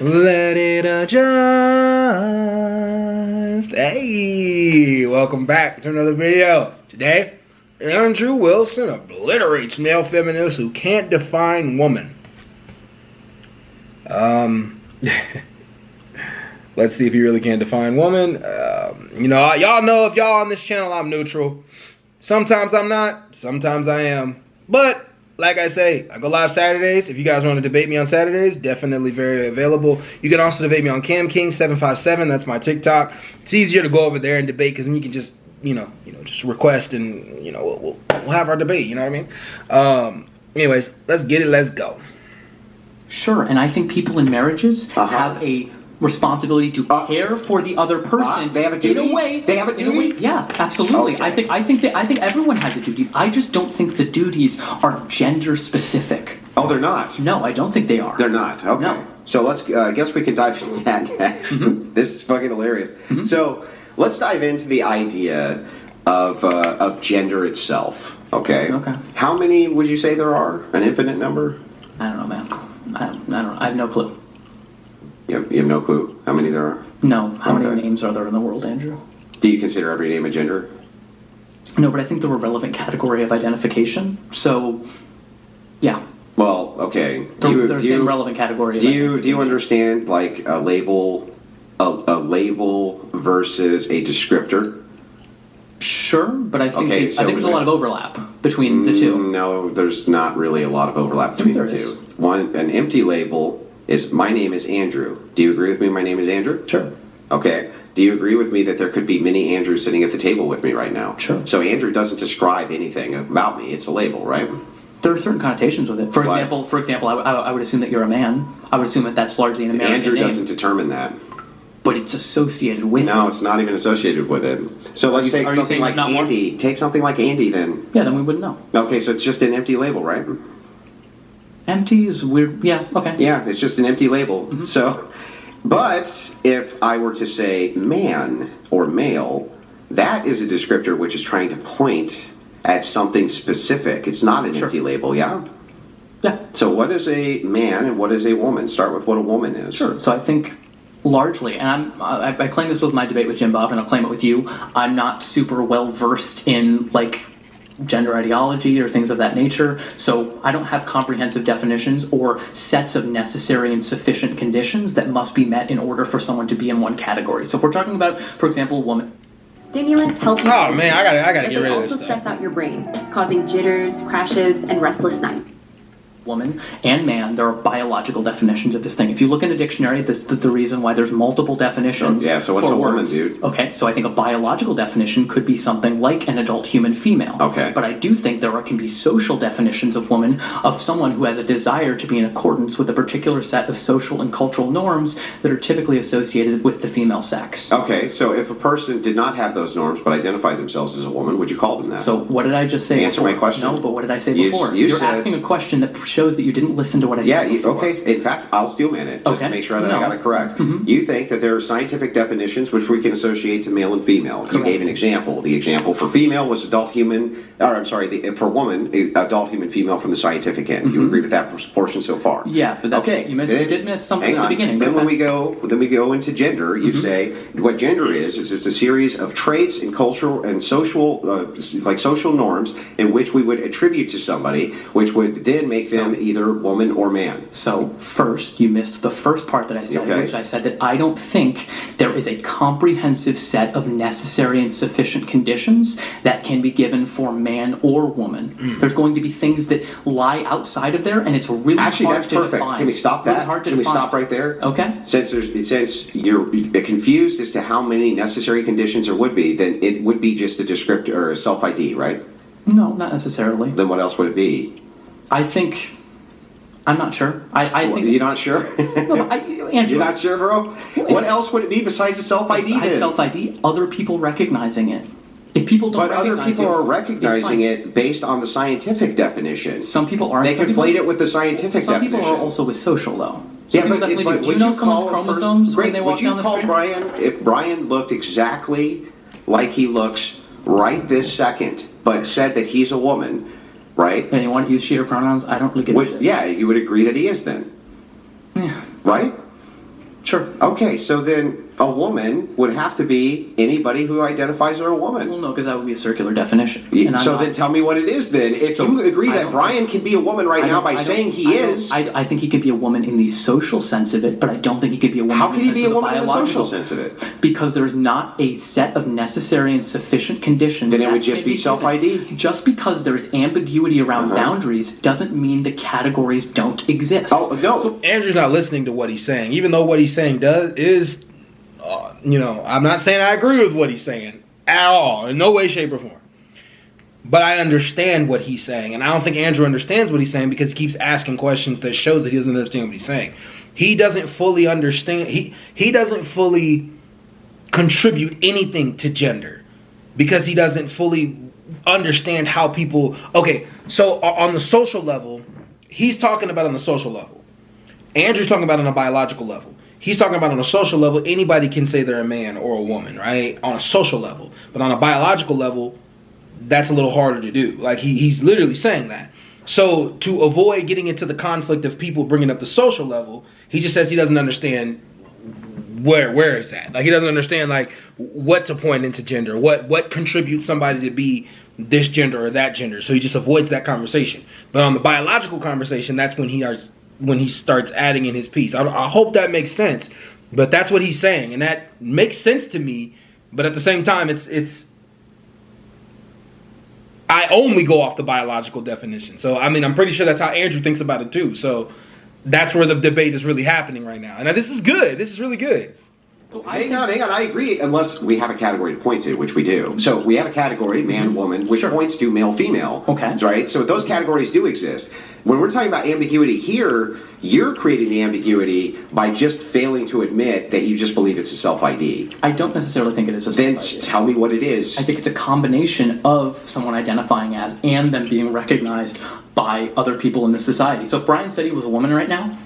Let it adjust. Hey, welcome back to another video. Today, Andrew Wilson obliterates male feminists who can't define woman. Let's see if he really can't define woman. Y'all know if y'all on this channel, I'm neutral. Sometimes I'm not, sometimes I am. But like I say, I go live Saturdays. If you guys want to debate me on Saturdays, definitely very available. You can also debate me on CamKing757. That's my TikTok. It's easier to go over there and debate because then you can just, just request and we'll have our debate. You know what I mean? Anyways, let's get it. Let's go. Sure, and I think people in marriages have a responsibility to care for the other person. They have a duty. In a way, they have a duty. Yeah, absolutely. Okay. I think everyone has a duty. I just don't think the duties are gender specific. Oh, they're not. No, I don't think they are. They're not. Okay. No. So let's. I guess we can dive into that next. This is fucking hilarious. So let's dive into the idea of gender itself. Okay. Okay. How many would you say there are? An infinite number? I don't know, man. I don't know. I have no clue. You have no clue how many there are? No. How many Okay. names are there in the world, Andrew? Do you consider every name a gender? No, but I think they're a relevant category of identification. So, yeah. Well, okay. They're the same relevant category. Do you understand like a label versus a descriptor? Sure, but I think Okay, I think there's a lot of overlap between the two. No, there's not really a lot of overlap between the two. An empty label is my name is Andrew. Do you agree with me? My name is Andrew? Sure. Okay. Do you agree with me that there could be many Andrews sitting at the table with me right now? Sure. So Andrew doesn't describe anything about me. It's a label, right? There are certain connotations with it. For example, I would assume that you're a man. I would assume that that's largely an American Andrew name. doesn't determine that. But it's associated with No, it. it's not even associated with it. So let's take something like Andy. Take something like Andy then. Yeah, then we wouldn't know. Okay, so it's just an empty label, right? Empty is weird. Yeah, okay. Yeah, it's just an empty label. So, but if I were to say man or male, that is a descriptor which is trying to point at something specific. It's not an empty label, yeah? Yeah. So what is a man and what is a woman? Start with what a woman is. Sure. So I think largely, and I claim this was my debate with Jim Bob, and I'll claim it with you, I'm not super well versed in, gender ideology or things of that nature, so I don't have comprehensive definitions or sets of necessary and sufficient conditions that must be met in order for someone to be in one category. So if we're talking about, for example, a woman. Stimulants help you. Oh man, I gotta get rid of this They also stuff. stress out your brain, causing jitters, crashes, and restless nights. Woman and man, there are biological definitions of this thing. If you look in the dictionary, this is the reason why there's multiple definitions. Yeah, so what's for a woman, words. dude? Okay, so I think a biological definition could be something like an adult human female. Okay. But I do think can be social definitions of woman, of someone who has a desire to be in accordance with a particular set of social and cultural norms that are typically associated with the female sex. Okay, so if a person did not have those norms but identified themselves as a woman, would you call them that? So what did I just say Answer before? my question. No, but what did I say You before? said- asking a question that shows that you didn't listen to what I said before. Okay. In fact, I'll steelman it just to make sure that I got it correct. You think that there are scientific definitions which we can associate to male and female. You gave an example. The example for female was for woman, adult human female from the scientific end. You agree with that portion so far? Yeah, but that's, okay. You did miss something at the beginning. Then when we go into gender, you say what gender is it's a series of traits and cultural and social social norms in which we would attribute to somebody, which would then make them either woman or man. So first, you missed the first part that I said, which I said that I don't think there is a comprehensive set of necessary and sufficient conditions that can be given for man or woman. There's going to be things that lie outside of there, and it's really hard to define. Can we stop that? Can we stop right there? Okay. Since you're confused as to how many necessary conditions there would be, then it would be just a descriptor or a self-ID, right? No, not necessarily. Then what else would it be? I think... I'm not sure. I think... You're not sure? No, Andrew, you're not sure, bro? What else would it be besides a self-ID then? Self-ID, other people recognizing it. If people don't recognize it... But other people are recognizing it based on the scientific definition. Some people are... They conflate it with the scientific definition. Some people are also with social, though. Yeah, but do you know someone's chromosomes when they walk down the street? If Brian looked exactly like he looks right this second, but said that he's a woman... Right? And you want to use she or pronouns? I don't really give a shit. Yeah, you would agree that he is then. Yeah. Right? Sure. Okay, so then a woman would have to be anybody who identifies as a woman. Well, no, because that would be a circular definition. So then tell me what it is then. If you agree that Brian can be a woman right now by saying he is... I think he could be a woman in the social sense of it, but I don't think he could be a woman How can he be a woman in the social sense of it? Because there's not a set of necessary and sufficient conditions. Then it would just be self-ID? Just because there's ambiguity around boundaries doesn't mean the categories don't exist. Oh, no. So Andrew's not listening to what he's saying, even though what he's saying is... I'm not saying I agree with what he's saying at all, in no way, shape, or form. But I understand what he's saying, and I don't think Andrew understands what he's saying because he keeps asking questions that shows that he doesn't understand what he's saying. He doesn't fully understand. He doesn't fully contribute anything to gender because he doesn't fully understand how people. Okay, so on the social level, he's talking about on the social level. Andrew's talking about on a biological level. He's talking about on a social level, anybody can say they're a man or a woman, right? On a social level. But on a biological level, that's a little harder to do. Like, he's literally saying that. So to avoid getting into the conflict of people bringing up the social level, he just says he doesn't understand where it's at. Like, he doesn't understand, like, what to point into gender, what contributes somebody to be this gender or that gender. So he just avoids that conversation. But on the biological conversation, that's when he starts adding in his piece. I hope that makes sense, but that's what he's saying, and that makes sense to me. But at the same time, it's I only go off the biological definition. So I mean, I'm pretty sure that's how Andrew thinks about it too. So that's where the debate is really happening right now, and this is good. This is really good. Hang on. I agree, unless we have a category to point to, which we do. So we have a category, man, woman, which points to male, female. Okay. Right? So those categories do exist. When we're talking about ambiguity here, you're creating the ambiguity by just failing to admit that you just believe it's a self-ID. I don't necessarily think it is a self-ID. Then tell me what it is. I think it's a combination of someone identifying as and them being recognized by other people in the society. So if Brian said he was a woman right now,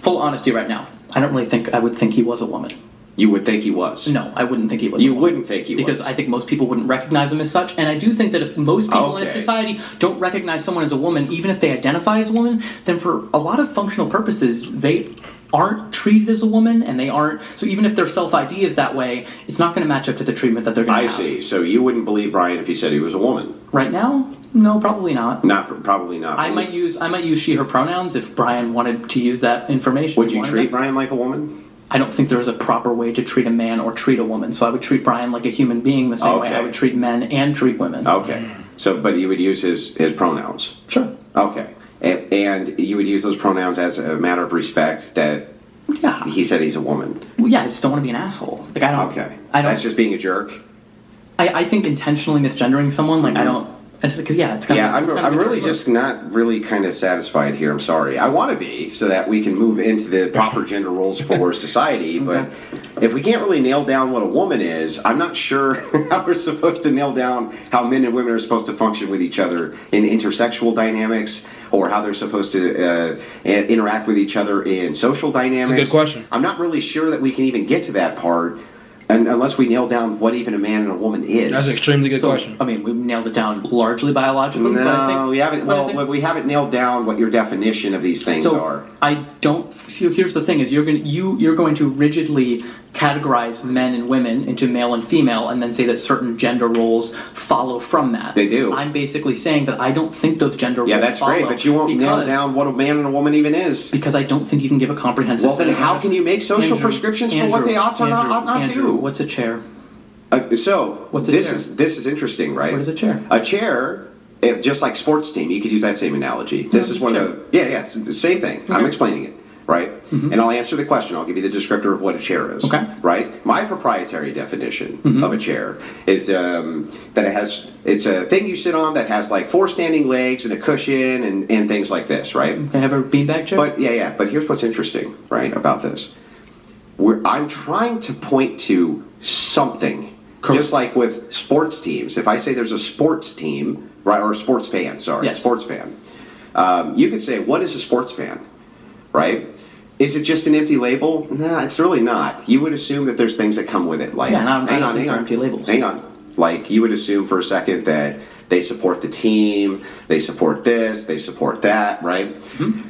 full honesty right now, I don't really think I would think he was a woman. You would think he was? No, I wouldn't think he was. You wouldn't think he was? Because I think most people wouldn't recognize him as such, and I do think that if most people in a society don't recognize someone as a woman, even if they identify as a woman, then for a lot of functional purposes, they aren't treated as a woman, and they aren't. So even if their self-ID is that way, it's not going to match up to the treatment that they're going to have. I see. So you wouldn't believe Brian if he said he was a woman? Right now? No, probably not. Probably not. I might use she/her pronouns if Brian wanted to use that information. Would you treat Brian like a woman? I don't think there's a proper way to treat a man or treat a woman. So I would treat Brian like a human being the same way I would treat men and treat women. Okay. So, but you would use his pronouns? Sure. Okay. And you would use those pronouns as a matter of respect that he said he's a woman? Well, yeah, I just don't want to be an asshole. Like, I don't... Okay. That's just being a jerk? I think intentionally misgendering someone, like, I don't... Because it's kind of... I'm really just not really kind of satisfied here. I'm sorry. I want to be so that we can move into the proper gender roles for society. But if we can't really nail down what a woman is, I'm not sure how we're supposed to nail down how men and women are supposed to function with each other in intersexual dynamics, or how they're supposed to interact with each other in social dynamics. That's a good question. I'm not really sure that we can even get to that part. And unless we nail down what even a man and a woman is. That's an extremely good question. I mean, we've nailed it down largely biologically. No, we haven't. Well, we haven't nailed down what your definition of these things are. I don't. See, here's the thing: is you're going to rigidly categorize men and women into male and female, and then say that certain gender roles follow from that. They do. I'm basically saying that I don't think those gender roles follow. Yeah, that's great, but you won't nail down what a man and a woman even is. Because I don't think you can give a comprehensive... Well, then how can you make social prescriptions for what they ought to not do? What's a chair? This is interesting, right? What is a chair? A chair, just like sports team, you could use that same analogy. This is one of the... Yeah, it's the same thing. Okay. I'm explaining it. Right? Mm-hmm. And I'll answer the question. I'll give you the descriptor of what a chair is. Okay. Right? My proprietary definition of a chair is that it's a thing you sit on that has like 4 standing legs and a cushion and things like this, right? They have a beanbag chair? But here's what's interesting, right, about this. I'm trying to point to something. Correct. Just like with sports teams. If I say there's a sports team, right, or a sports fan, sports fan. You could say, what is a sports fan? Right? Is it just an empty label? Nah, it's really not. You would assume that there's things that come with it. Like, hang on. Empty labels. Hang on. Like, you would assume for a second that They support the team, they support this, they support that, right?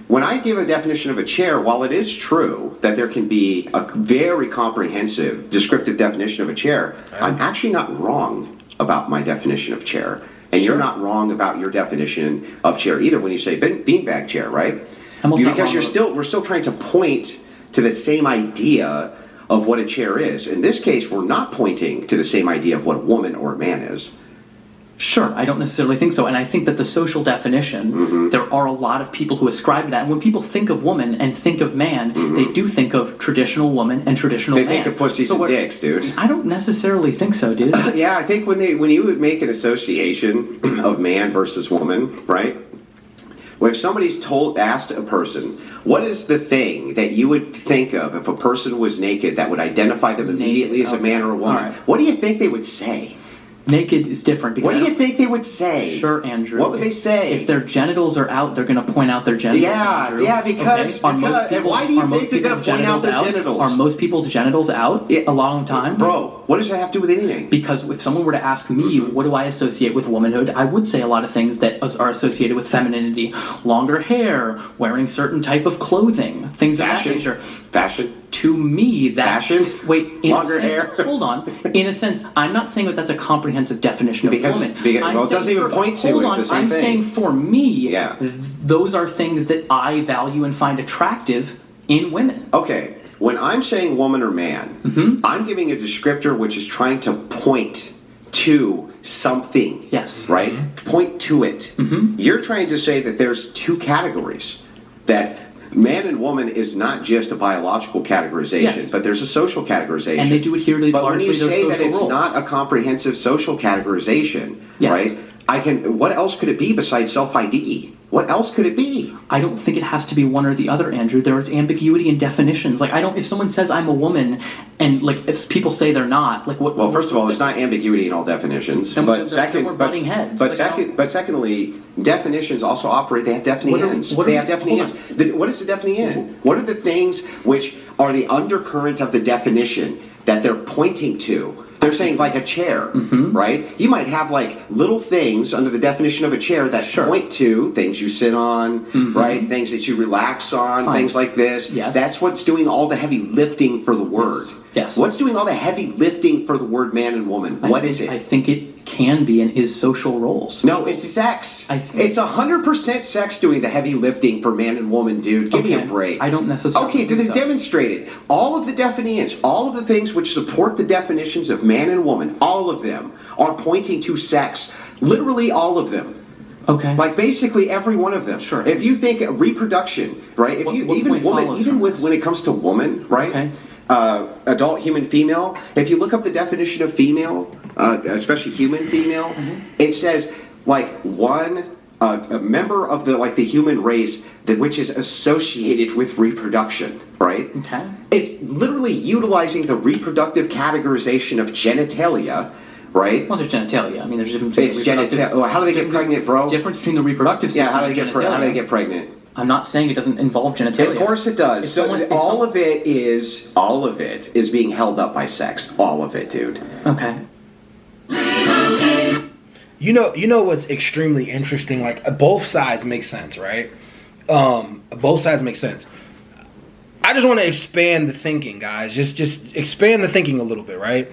When I give a definition of a chair, while it is true that there can be a very comprehensive descriptive definition of a chair, I'm actually not wrong about my definition of chair. And you're not wrong about your definition of chair either when you say beanbag chair, right? Because we're still trying to point to the same idea of what a chair is. In this case, we're not pointing to the same idea of what a woman or a man is. Sure, I don't necessarily think so. And I think that the social definition, there are a lot of people who ascribe to that. And when people think of woman and think of man, they do think of traditional woman and traditional man. They think of pussies and dicks, dude. I don't necessarily think so, dude. Yeah, I think when you would make an association of man versus woman, right? Well, if somebody's asked a person, what is the thing that you would think of if a person was naked that would identify them immediately as a man or a woman? What do you think they would say? Naked is different. What do you think they would say? Sure, Andrew. What would they say? If their genitals are out, they're going to point out their genitals. Yeah, yeah, because why do you think they're going to point out their genitals? Are most people's genitals out a long time? Bro, what does that have to do with anything? Because if someone were to ask me, what do I associate with womanhood, I would say a lot of things that are associated with femininity. Longer hair, wearing certain type of clothing, things of that nature. Fashion. To me, that's... Fashion? Wait, longer hair? Hold on. In a sense, I'm not saying that that's a comprehensive definition of woman. Well, it doesn't even point to the same thing. I'm saying for me, those are things that I value and find attractive in women. Okay. When I'm saying woman or man, I'm giving a descriptor which is trying to point to something. Yes. Right? Point to it. You're trying to say that there's two categories. That man and woman is not just a biological categorization, but there's a social categorization. And they do adhere to largely their social roles. But when you say that it's not a comprehensive social categorization, right? What else could it be besides self-ID? What else could it be? I don't think it has to be one or the other, Andrew. There's ambiguity in definitions. Like, if someone says I'm a woman, and like if people say they're not, like what? Well, first of all, there's not ambiguity in all definitions. But secondly, definitions also operate. They have defining ends. They have defining ends. What is the defining end? What are the things which are the undercurrent of the definition that they're pointing to? They're saying like a chair, right? You might have like little things under the definition of a chair that point to things you sit on, right? Things that you relax on, things like this. Yes. That's what's doing all the heavy lifting for the word. Yes. What's doing all the heavy lifting for the word man and woman? What is it? I think it can be and is social roles. No, it's sex. It's 100% sex doing the heavy lifting for man and woman, dude. Give me a break. I don't necessarily Okay, then demonstrate it. All of the definitions, all of the things which support the definitions of man and woman, all of them are pointing to sex. Literally all of them. Okay. Like basically every one of them. Sure. If you think reproduction, right? If you when it comes to woman, right? Okay. Adult human female. If you look up the definition of female, especially human female, it says like a member of the human race which is associated with reproduction, right? Okay. It's literally utilizing the reproductive categorization of genitalia. Right? Well, there's genitalia. I mean, there's different. It's genitalia. How do they get pregnant, bro? Difference between the reproductive system. Yeah, how do they get pregnant? I'm not saying it doesn't involve genitalia. Of course it does. So all of it is being held up by sex. All of it, dude. Okay. You know what's extremely interesting? Like both sides make sense, right? Both sides make sense. I just want to expand the thinking, guys. Just expand the thinking a little bit, right?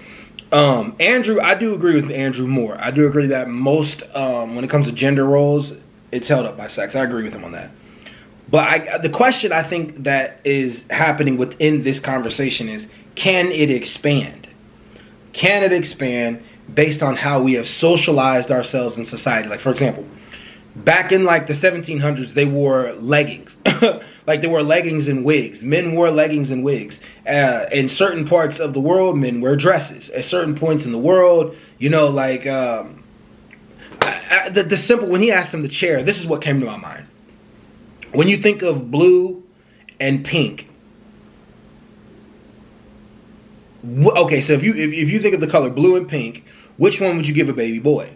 Andrew, I do agree with Andrew more. I do agree that most, when it comes to gender roles, it's held up by sex. I agree with him on that. But the question I think that is happening within this conversation is, can it expand? Can it expand based on how we have socialized ourselves in society? Like, for example, back in like the 1700s, they wore leggings. Like they wore leggings and wigs. Men wore leggings and wigs. In certain parts of the world, men wear dresses. At certain points in the world, like the simple. When he asked him the chair, this is what came to my mind. When you think of blue and pink, okay. So if you think of the color blue and pink, which one would you give a baby boy,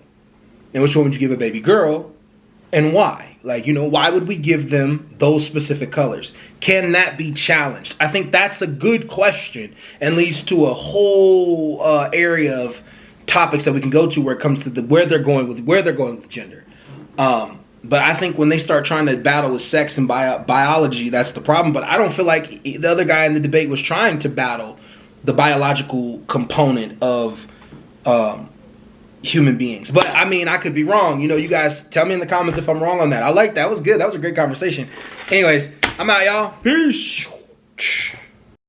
and which one would you give a baby girl, and why? Like, why would we give them those specific colors? Can that be challenged? I think that's a good question and leads to a whole area of topics that we can go to where it comes to where they're going with gender. But I think when they start trying to battle with sex and biology, that's the problem. But I don't feel like the other guy in the debate was trying to battle the biological component of human beings. But I mean, I could be wrong. You know, you guys tell me in the comments if I'm wrong on that. I like that. That was good. That was a great conversation. Anyways, I'm out, y'all. Peace.